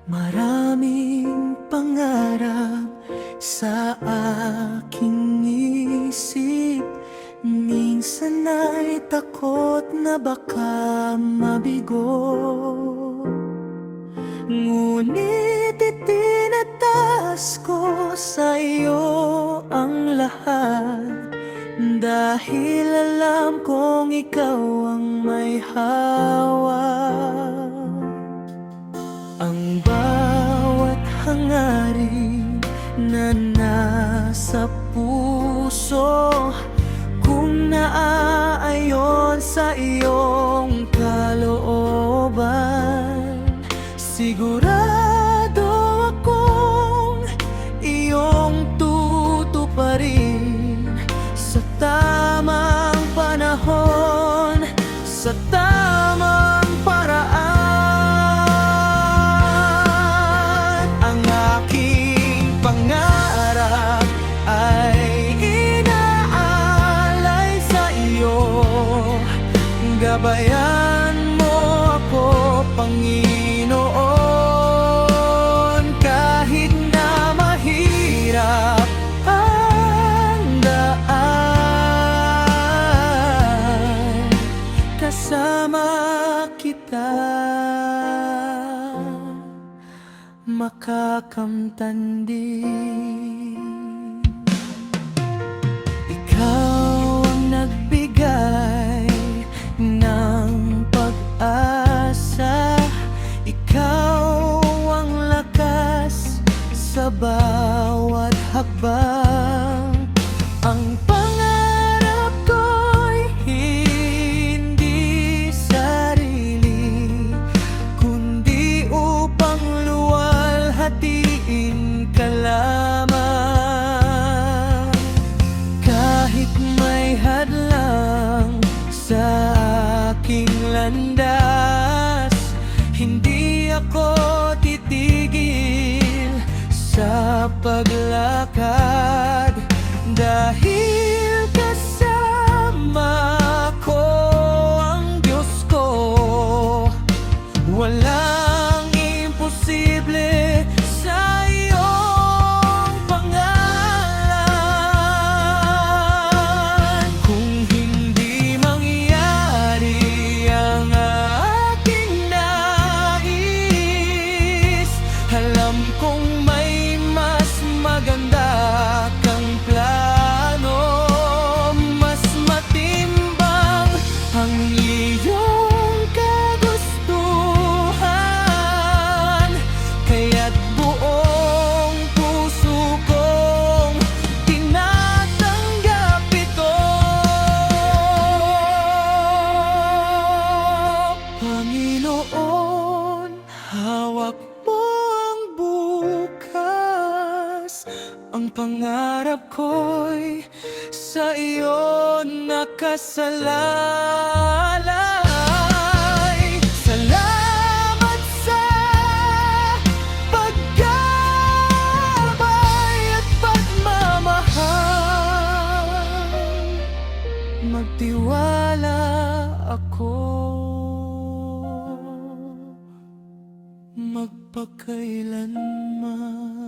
Maraming pangarap sa aking isip. Minsan ay takot na baka mabigo, ngunit itinataas ko sa iyo ang lahat, dahil alam kong ikaw ang may hawak. Ang bawat hangarin na nasa puso, kung naaayon sa iyong kalooban, sigurado akong iyong tutuparin sa tamang panahon, sa tamang paraan. Ang aking pangarap ay inaalay sa iyo. Gabayan mo ako, Panginoon, kahit na mahirap ang daan, kasama kita makakamtan din. Ikaw ang nagbigay ng pag-asa, ikaw ang lakas sa bawat hakbang. Ang pangarap ko'y hindi sarili, kundi upang luwalhatiin ka lamang. Kahit may hadlang sa aking landas, hindi ako titigil sa paglakad, dahil kasama ko ang Diyos ko. Walang imposible sa iyong pangalan. Kung hindi mangyari ang aking nais, alam kong may mas maganda kang plano. Mas matimbang ang iyong kagustuhan, kaya't buong puso kong tinatanggap ito. Panginoon, hawak mo ang bukas. Ang pangarap ko'y sa iyo nakasalalay. Salamat sa paggabay at pagmamahal. Magtiwala ako, magpakailanman.